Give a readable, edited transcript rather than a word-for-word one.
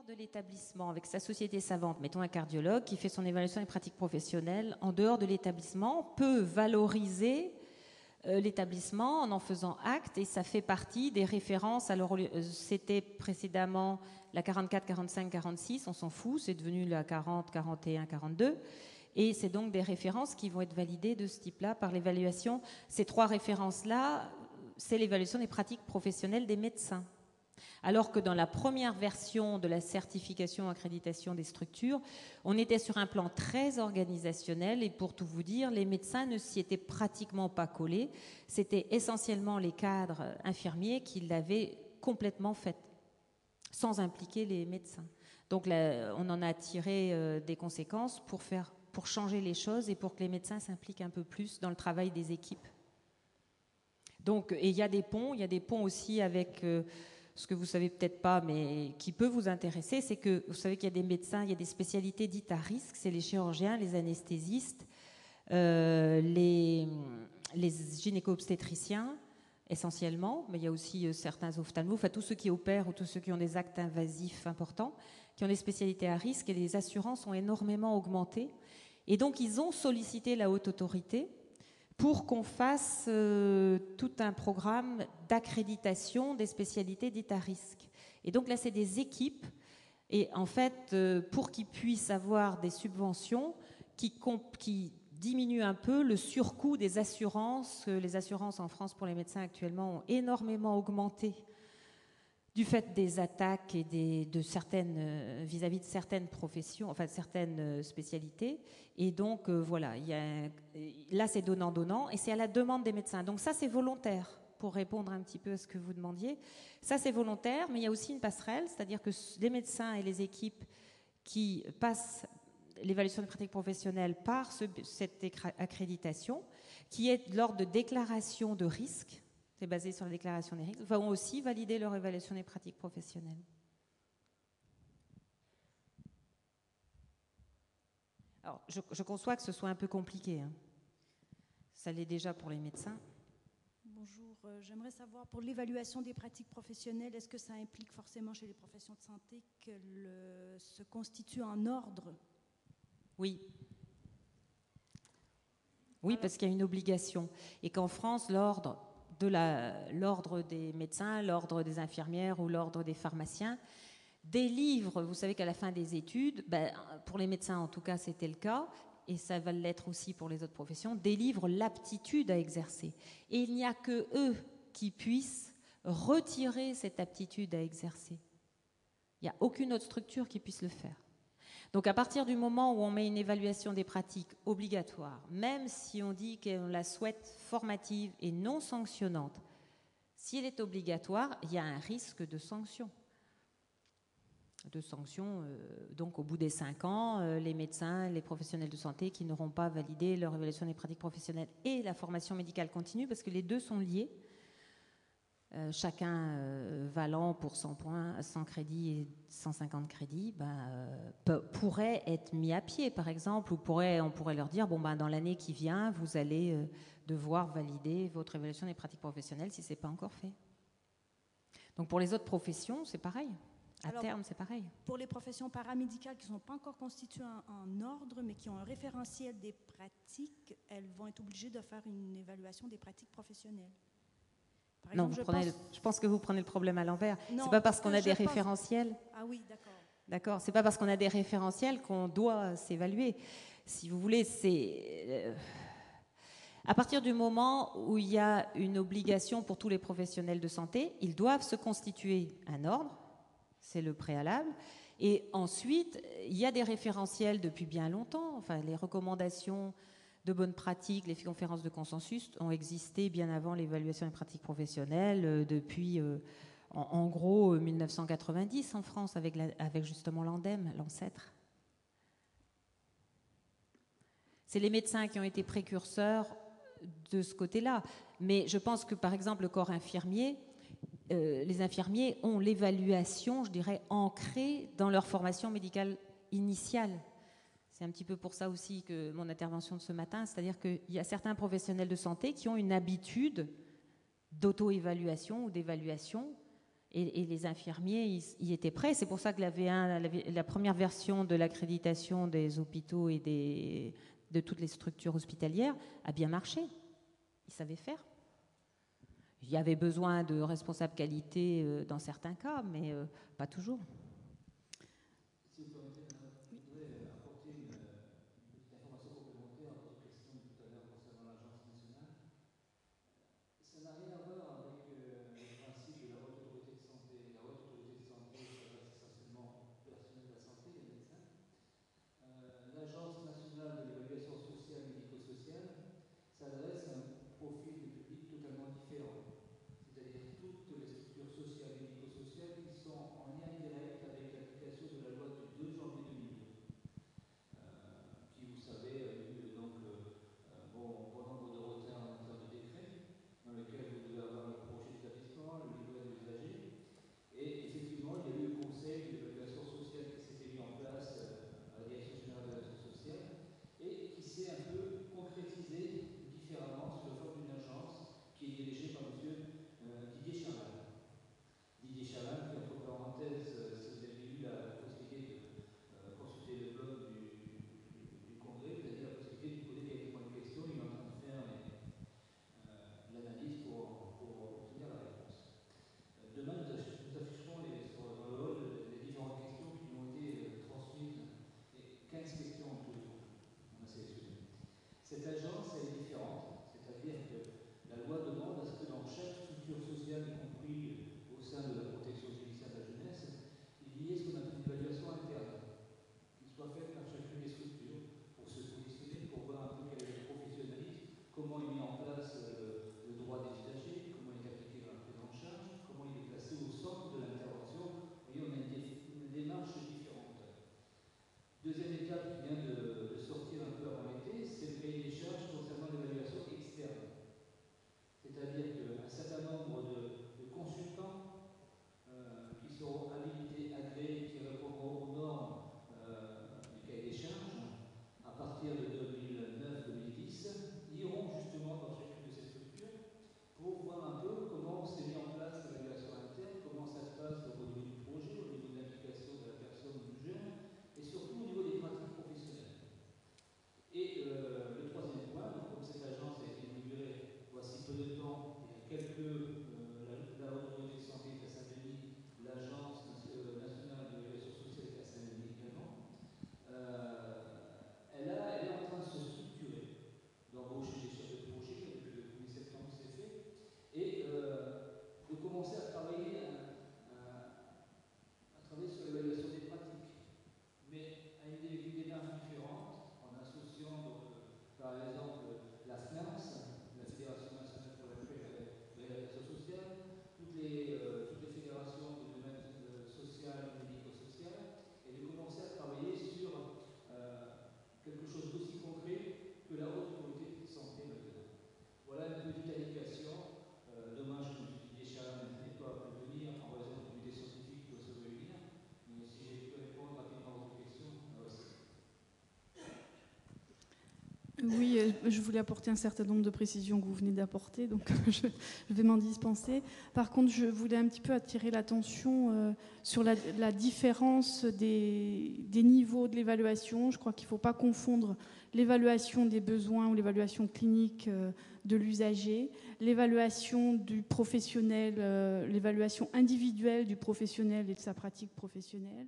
dehors de l'établissement, avec sa société savante, mettons un cardiologue qui fait son évaluation des pratiques professionnelles, en dehors de l'établissement, peut valoriser l'établissement en faisant acte, et ça fait partie des références. Alors, c'était précédemment la 44, 45, 46, on s'en fout, c'est devenu la 40, 41, 42. Et c'est donc des références qui vont être validées de ce type-là par l'évaluation. Ces trois références-là, c'est l'évaluation des pratiques professionnelles des médecins. Alors que dans la première version de la certification, accréditation des structures, on était sur un plan très organisationnel, et pour tout vous dire, les médecins ne s'y étaient pratiquement pas collés. C'était essentiellement les cadres infirmiers qui l'avaient complètement fait, sans impliquer les médecins. Donc là, on en a tiré des conséquences pour changer les choses et pour que les médecins s'impliquent un peu plus dans le travail des équipes. Donc, et il y a des ponts aussi avec ce que vous savez peut-être pas, mais qui peut vous intéresser, c'est que vous savez qu'il y a des médecins, il y a des spécialités dites à risque, c'est les chirurgiens, les anesthésistes, les gynéco-obstétriciens essentiellement, mais il y a aussi certains ophtalmos, enfin tous ceux qui opèrent ou tous ceux qui ont des actes invasifs importants, qui ont des spécialités à risque, et les assurances ont énormément augmenté. Et donc ils ont sollicité la haute autorité pour qu'on fasse tout un programme d'accréditation des spécialités dites à risque. Et donc là, c'est des équipes, et en fait, pour qu'ils puissent avoir des subventions qui diminuent un peu le surcoût des assurances. Les assurances en France pour les médecins actuellement ont énormément augmenté du fait des attaques et de certaines vis-à-vis de certaines professions, enfin de certaines spécialités. Et donc voilà, là c'est donnant-donnant, et c'est à la demande des médecins. Donc ça c'est volontaire, pour répondre un petit peu à ce que vous demandiez. Ça c'est volontaire, mais il y a aussi une passerelle, c'est-à-dire que les médecins et les équipes qui passent l'évaluation des pratiques professionnelles par cette accréditation, qui est de l'ordre de déclaration de risque, c'est basé sur la déclaration des risques, vont aussi valider leur évaluation des pratiques professionnelles. Alors, je conçois que ce soit un peu compliqué, hein. Ça l'est déjà pour les médecins. Bonjour, j'aimerais savoir, pour l'évaluation des pratiques professionnelles, est-ce que ça implique forcément chez les professions de santé qu'elles se constituent en ordre? Oui. Oui, parce qu'il y a une obligation. Et qu'en France, l'ordre des médecins, l'ordre des infirmières ou l'ordre des pharmaciens délivre, vous savez qu'à la fin des études, pour les médecins en tout cas c'était le cas, et ça va l'être aussi pour les autres professions, délivre l'aptitude à exercer. Et il n'y a que eux qui puissent retirer cette aptitude à exercer. Il n'y a aucune autre structure qui puisse le faire. Donc à partir du moment où on met une évaluation des pratiques obligatoire, même si on dit qu'on la souhaite formative et non sanctionnante, si elle est obligatoire, il y a un risque de sanction. Donc au bout des 5 ans, les médecins, les professionnels de santé qui n'auront pas validé leur évaluation des pratiques professionnelles et la formation médicale continue, parce que les deux sont liés, chacun valant pour 100 points, 100 crédits et 150 crédits, pourrait être mis à pied, par exemple, ou on pourrait leur dire, dans l'année qui vient, vous allez devoir valider votre évaluation des pratiques professionnelles si ce n'est pas encore fait. Donc pour les autres professions, c'est pareil. À terme, c'est pareil. Pour les professions paramédicales qui ne sont pas encore constituées en ordre, mais qui ont un référentiel des pratiques, elles vont être obligées de faire une évaluation des pratiques professionnelles. Non, je pense que vous prenez le problème à l'envers. C'est pas parce qu'on a des référentiels. Ah oui, d'accord. D'accord, c'est pas parce qu'on a des référentiels qu'on doit s'évaluer. Si vous voulez, c'est à partir du moment où il y a une obligation pour tous les professionnels de santé, ils doivent se constituer un ordre, c'est le préalable. Et ensuite, il y a des référentiels depuis bien longtemps. Enfin, les recommandations de bonnes pratiques, les conférences de consensus ont existé bien avant l'évaluation des pratiques professionnelles, depuis en gros 1990 en France, avec justement l'ANDEM, l'ancêtre. C'est les médecins qui ont été précurseurs de ce côté-là. Mais je pense que, par exemple, le corps infirmier, les infirmiers ont l'évaluation, je dirais, ancrée dans leur formation médicale initiale. C'est un petit peu pour ça aussi que mon intervention de ce matin, c'est-à-dire qu'il y a certains professionnels de santé qui ont une habitude d'auto-évaluation ou d'évaluation, Et les infirmiers y étaient prêts. C'est pour ça que la première version de l'accréditation des hôpitaux et de toutes les structures hospitalières a bien marché. Ils savaient faire. Il y avait besoin de responsables qualité dans certains cas, mais pas toujours. Si vous permettez, je voudrais apporter une petite information complémentaire à votre question de tout à l'heure concernant l'Agence nationale. Ça n'a rien à voir avec le principe de la haute autorité de santé. La haute autorité de santé s'adresse essentiellement au personnel de la santé, les médecins. L'Agence nationale de l'évaluation sociale et médico-sociale s'adresse à un profil de public totalement différent. C'est-à-dire toutes les structures sociales et médico-sociales qui sont en lien direct avec l'application de la loi du 2 janvier 2002, qui, vous savez, a eu donc bon nombre de retards en matière de décret, dans lequel vous devez avoir le projet d'établissement, le livret de l'usager. Et effectivement, il y a eu le conseil d'évaluation sociale qui s'était mis en place à la Direction générale de l'action sociale et qui s'est un peu concrétisé différemment sous la forme d'une agence qui est dirigée par M. Didier Charlin. Didier Charlin, qui, entre parenthèses, si vous avez eu la possibilité de consulter le blog du Congrès, vous avez la possibilité de poser directement une question, il est en train de faire l'analyse pour obtenir la réponse. Demain, nous afficherons dans le hall les différentes questions qui ont été transmises, et 15 questions en tout, on a sélectionné. Cette agence, elle est différente, c'est-à-dire que la loi demande à ce que dans chaque structure sociale, y compris au sein de la protection judiciaire de la jeunesse, il y ait ce qu'on appelle une évaluation interne, qui soit faite par chacune des structures pour se positionner, pour voir un peu quel est le professionnalisme, comment est mis en place le droit des usagers, comment est appliqué dans la prise en charge, comment il est placé au centre de l'intervention. Vous voyez, on a une démarche différente. Deuxième étape qui vient de sortir un peu avant l'été, c'est le cahier des charges concernant l'évaluation externe. C'est-à-dire qu'un certain nombre de consultants qui seront habilités, agréés, qui répondront aux normes du cahier des charges, à partir de 2009-2010, iront justement dans chacune de ces structures pour voir un peu comment s'est mis en place l'évaluation interne, comment ça se passe au niveau du projet, au niveau de l'implication de la personne ou du jeune, et surtout au niveau des pratiques professionnelles. Et le troisième point, donc comme cette agence a été inaugurée voici peu de temps, il y a la haute autorité de santé est à Saint-Denis, l'agence nationale de l'évaluation sociale est à Saint-Denis également, elle est en train de se structurer, d'embaucher des chefs de projet, depuis le 1er septembre c'est fait, et de commencer à travailler sur l'évaluation des pratiques, mais à une démarche différente, en associant donc, par exemple la FNAS, la Fédération nationale pour la réhabilitation sociale, toutes les fédérations du domaine social et médico-social, et de commencer à travailler sur quelque chose d'aussi concret que la haute autorité de santé maintenant. Voilà une petite indication. Dommage que M. Didier Charlin n'ait pas pu venir en raison du comité scientifique qui doit se réunir, mais si j'ai pu répondre rapidement à votre question, voici. Oui, je voulais apporter un certain nombre de précisions que vous venez d'apporter, donc je vais m'en dispenser. Par contre, je voulais un petit peu attirer l'attention sur la différence des niveaux de l'évaluation. Je crois qu'il ne faut pas confondre l'évaluation des besoins ou l'évaluation clinique de l'usager, l'évaluation du professionnel, l'évaluation individuelle du professionnel et de sa pratique professionnelle.